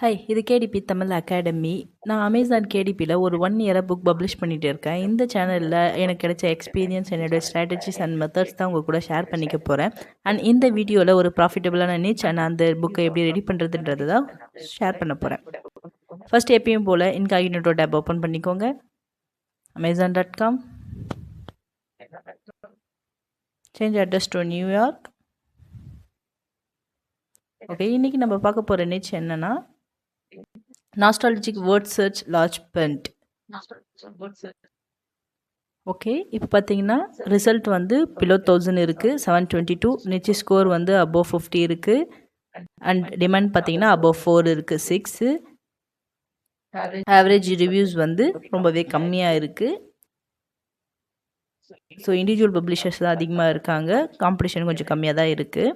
Hi, இது KDP Tamil academy. நான் Amazon கேடிபியில் ஒரு 1 இயராக புக் பப்ளிஷ் பண்ணிகிட்டு இருக்கேன். இந்த சேனலில் எனக்கு கிடைச்ச எக்ஸ்பீரியன்ஸ், என்னோடய ஸ்ட்ராட்டஜிஸ் அண்ட் மெத்தட்ஸ் தான் உங்கள் கூட ஷேர் பண்ணிக்க போகிறேன். அண்ட் இந்த வீடியோவில் ஒரு ப்ராஃபிட்டபுளான நிச் அண்ட் அந்த புக்கை எப்படி ரெடி பண்ணுறதுன்றது தான் ஷேர் பண்ண போகிறேன். ஃபர்ஸ்ட் எப்பயும் போல் இன்காகினேட்டோ டேப் ஓப்பன் பண்ணிக்கோங்க. amazon.com, change address to New York. Okay, இன்றைக்கி நம்ம பார்க்க போகிற நிச் என்னென்னா nostalgic word search large bent. Okay, இப்போ பார்த்தீங்கன்னா ரிசல்ட் வந்து பிலோ 1000 இருக்குது, 722. நிச்சி ஸ்கோர் வந்து அபோவ் 50 இருக்குது. அண்ட் டிமாண்ட் பார்த்தீங்கன்னா அபோவ் 4 இருக்குது, 6. ஆவரேஜ் ரிவ்யூஸ் வந்து ரொம்பவே கம்மியாக இருக்குது. ஸோ இண்டிவிஜுவல் பப்ளிஷர்ஸ் தான் அதிகமாக இருக்காங்க, காம்படிஷன் கொஞ்சம் கம்மியாக தான் இருக்குது.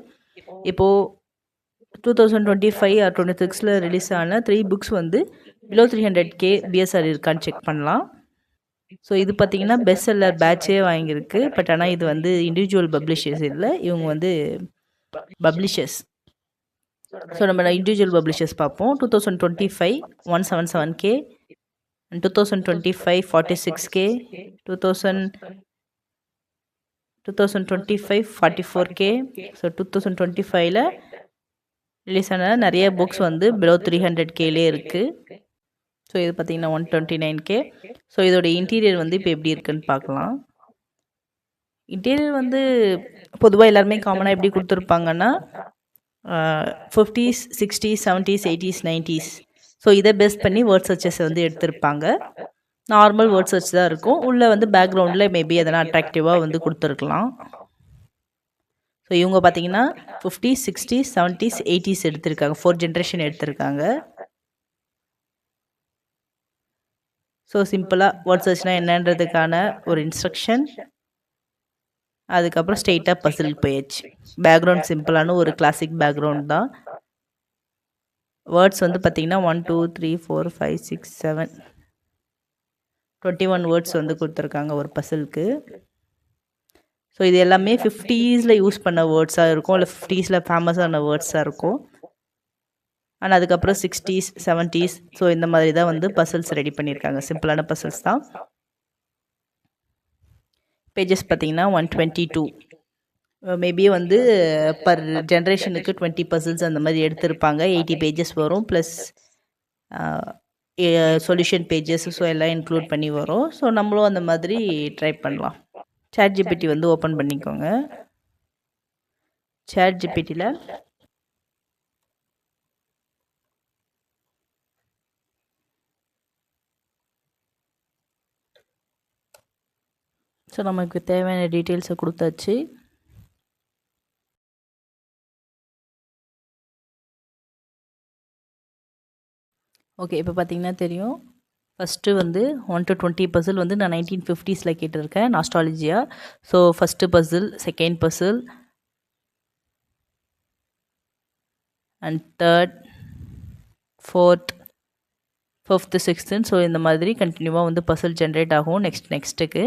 இப்போது 2025 ஆர் 26 ரிலீஸ் ஆன 3 புக்ஸ் வந்து பிலோ 300K பிஎஸ்ஆர் இருக்கான்னு செக் பண்ணலாம். ஸோ இது பார்த்தீங்கன்னா பெஸ்ட் செல்லர் பேட்சே வாங்கியிருக்கு. பட் ஆனால் இது வந்து இண்டிவிஜுவல் பப்ளிஷர்ஸ் இல்லை, இவங்க வந்து பப்ளிஷர்ஸ். ஸோ நம்ம இண்டிவிஜுவல் பப்ளிஷர்ஸ் பார்ப்போம். 2025 177K, and 2025 46K, 2025 44K. So 2025ல் release ஆன நிறைய புக்ஸ் வந்து பிலோ 300Kலே இருக்குது. ஸோ இது பார்த்திங்கன்னா 129K. ஸோ இதோட இன்டீரியர் வந்து இப்போ எப்படி இருக்குன்னு பார்க்கலாம். இன்டீரியர் வந்து பொதுவாக எல்லாருமே காமனாக எப்படி கொடுத்துருப்பாங்கன்னா 50s 60s 70s 80s 90s. So இதை பேஸ் பண்ணி வேர்ட் சர்ச்சஸ் வந்து எடுத்திருப்பாங்க. நார்மல் வேர்ட் சர்ச் தான் இருக்கும். உள்ளே வந்து பேக்ரவுண்டில் மேபி எதனா அட்ராக்டிவாக வந்து கொடுத்துருக்கலாம். ஸோ இவங்க பார்த்தீங்கன்னா 50s 60s 70s 80s எடுத்திருக்காங்க, 4 ஜென்ரேஷன் எடுத்திருக்காங்க. ஸோ சிம்பிளாக வேர்ட் சர்ச்னால் என்னன்றதுக்கான ஒரு இன்ஸ்ட்ரக்ஷன், அதுக்கப்புறம் ஸ்ட்ரெயிட்டாக பசில் போயிடுச்சு. பேக்ரவுண்ட் சிம்பிளான ஒரு கிளாசிக் பேக்ரவுண்ட் தான். வேர்ட்ஸ் வந்து பார்த்திங்கன்னா 1 2 3 4 5 6 7 21 வேர்ட்ஸ் வந்து கொடுத்துருக்காங்க ஒரு பசிலுக்கு. ஸோ இது எல்லாமே 50s யூஸ் பண்ண வேர்ட்ஸாக இருக்கும், இல்லை 50s ஃபேமஸான வேர்ட்ஸாக இருக்கும். ஆனால் அதுக்கப்புறம் 60s 70s ஸோ இந்த மாதிரி தான் வந்து பசில்ஸ் ரெடி பண்ணியிருக்காங்க. சிம்பிளான பசில்ஸ் தான். பேஜஸ் பார்த்தீங்கன்னா 122. மேபி வந்து பர் ஜென்ரேஷனுக்கு 20 பசில்ஸ் அந்த மாதிரி எடுத்திருப்பாங்க. 80 பேஜஸ் வரும், ப்ளஸ் சொல்யூஷன் பேஜஸ், ஸோ எல்லாம் இன்க்ளூட் பண்ணி வரும். ஸோ நம்மளும் அந்த மாதிரி ட்ரை பண்ணலாம். சாட் ஜிபிடி வந்து ஓப்பன் பண்ணிக்கோங்க. சாட் ஜிபிடியில் ஸோ நமக்கு தேவையான டீட்டெயில்ஸை கொடுத்தாச்சு. ஓகே, இப்போ பார்த்தீங்கன்னா தெரியும். ஃபஸ்ட்டு வந்து 1 to 20 பசில் வந்து நான் 1950s கேட்டிருக்கேன், nostalgia. So first puzzle, second puzzle and third, fourth, fifth, சிக்ஸ்த்துன்னு ஸோ இந்த மாதிரி கண்டினியூவாக வந்து பசில் ஜென்ரேட் ஆகும் நெக்ஸ்ட்டுக்கு.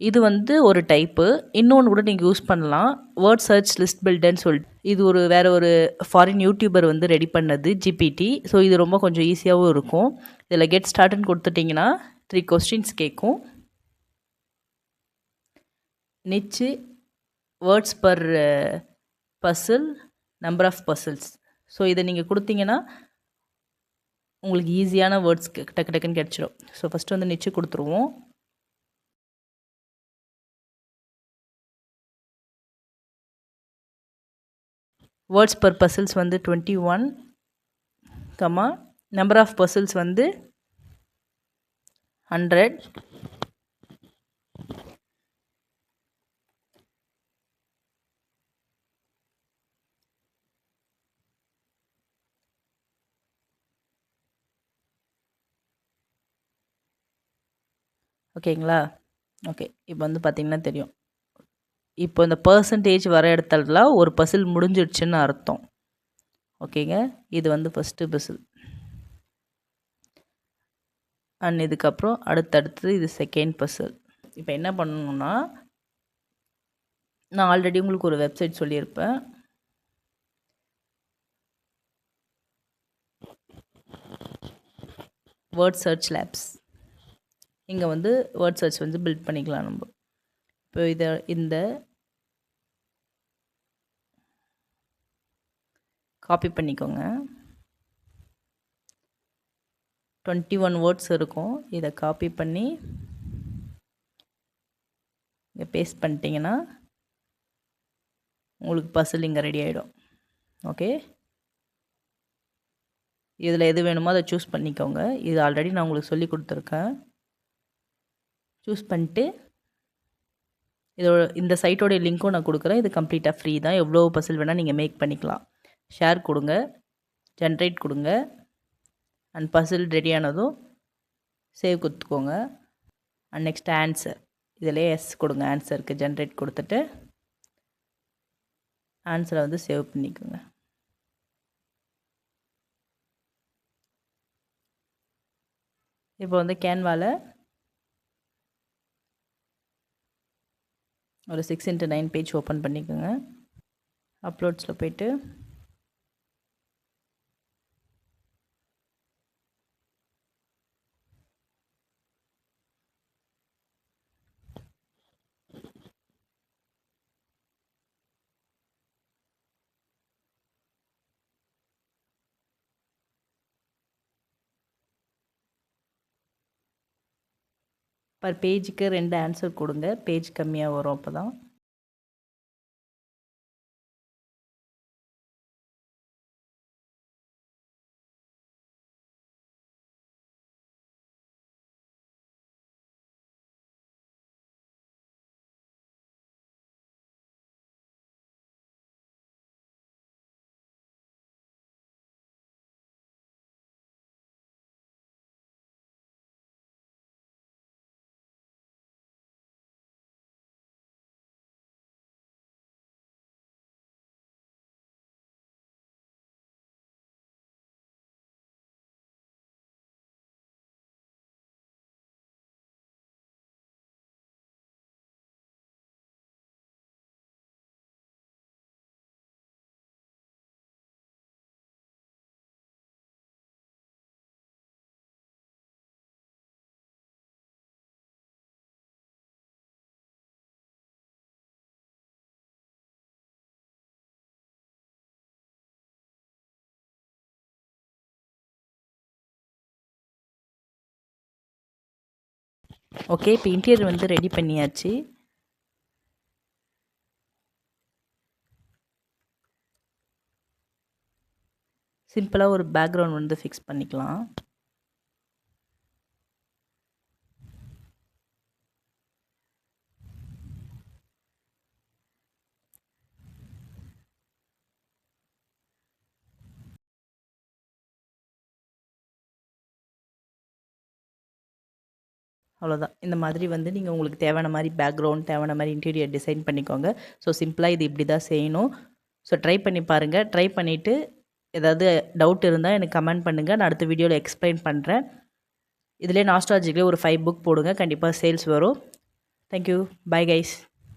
இது வந்து ஒரு டைப்பு. இன்னொன்று கூட நீங்கள் யூஸ் பண்ணலாம், வேர்ட் சர்ச் லிஸ்ட் பில்டர்னு சொல்லிட்டு. இது வேறு ஒரு ஃபாரின் யூடியூபர் வந்து ரெடி பண்ணது ஜிபிடி. ஸோ இது ரொம்ப கொஞ்சம் ஈஸியாகவும் இருக்கும். இதில் கெட் ஸ்டார்ட்னு கொடுத்துட்டிங்கன்னா 3 கொஸ்டின்ஸ் கேட்கும். நிச்சு, words per puzzle, number of puzzles. So இதை நீங்கள் கொடுத்தீங்கன்னா உங்களுக்கு ஈஸியான வேர்ட்ஸ் டக்கு டக்குன்னு கிடச்சிடும். ஸோ ஃபஸ்ட்டு வந்து நிச்சு கொடுத்துருவோம். வேர்ட்ஸ் பர் பசில்ஸ் வந்து 21, நம்பர் ஆஃப் பசில்ஸ் வந்து 100. ஓகேங்களா? ஓகே, இப்போ வந்து பார்த்திங்கன்னா தெரியும். இப்போ இந்த பர்சன்டேஜ் வர இடத்துலலாம் ஒரு பசில் முடிஞ்சிடுச்சுன்னு அர்த்தம். ஓகேங்க, இது வந்து ஃபஸ்ட்டு பசில். அண்ட் இதுக்கப்புறம் அடுத்தடுத்து இது செகண்ட் பசில். இப்போ என்ன பண்ணணுன்னா, நான் ஆல்ரெடி உங்களுக்கு ஒரு வெப்சைட் சொல்லியிருப்பேன். Word search labs. இங்கே வந்து வேர்ட் சர்ச் வந்து பில்ட் பண்ணிக்கலாம் நம்ம. இப்போ இந்த காப்பி பண்ணிக்கோங்க. 21 வேர்ட்ஸ் இருக்கும். இதை காப்பி பண்ணி இங்கே பேஸ்ட் பண்ணிட்டீங்கன்னா உங்களுக்கு பசில் இங்கே ரெடி ஆகிடும். ஓகே, இதில் எது வேணுமோ அதை சூஸ் பண்ணிக்கோங்க. இது ஆல்ரெடி நான் உங்களுக்கு சொல்லி கொடுத்துருக்கேன். சூஸ் பண்ணிட்டு இதோட இந்த சைட்டோடைய லிங்க்கும் நான் கொடுக்குறேன். இது கம்ப்ளீட்டாக ஃப்ரீ தான். எவ்வளோ பசில் வேணால் நீங்கள் மேக் பண்ணிக்கலாம். ஷேர் கொடுங்க, ஜென்ரேட் கொடுங்க, அண்ட் பசில் ரெடியானதும் சேவ் கொடுத்துக்கோங்க. அண்ட் நெக்ஸ்ட் ஆன்சர், இதிலே எஸ் கொடுங்க. ஆன்சருக்கு ஜென்ரேட் கொடுத்துட்டு ஆன்சரை வந்து சேவ் பண்ணிக்கோங்க. இப்போ வந்து கேன்வாவில் ஒரு 6x9 பேஜ் ஓப்பன் பண்ணிக்கோங்க. அப்லோட்ஸில் போய்ட்டு பர் பேஜுக்கு 2 ஆன்சர் கொடுங்க. பேஜ் கம்மியாக வரும். அப்போ தான் ஓகே. இப்போ இன்டீரியர் வந்து ரெடி பண்ணியாச்சு. சிம்பிளாக ஒரு பேக்ரவுண்ட் வந்து ஃபிக்ஸ் பண்ணிக்கலாம். அவ்வளோதான். இந்த மாதிரி வந்து நீங்கள் உங்களுக்கு தேவையான மாதிரி பேக்ரவுண்ட், தேவையான மாதிரி இன்டீரியர் டிசைன் பண்ணிக்கோங்க. ஸோ சிம்பிளாக இது இப்படி தான் செய்யணும். ஸோ ட்ரை பண்ணி பாருங்கள். ட்ரை பண்ணிவிட்டு ஏதாவது டவுட் இருந்தால் எனக்கு கமெண்ட் பண்ணுங்கள். நான் அடுத்த வீடியோவில் எக்ஸ்பிளைன் பண்ணுறேன். இதிலே நாஸ்டாலஜிக்கிலே ஒரு 5 புக் போடுங்க. கண்டிப்பாக சேல்ஸ் வரும். தேங்க்யூ. Bye guys.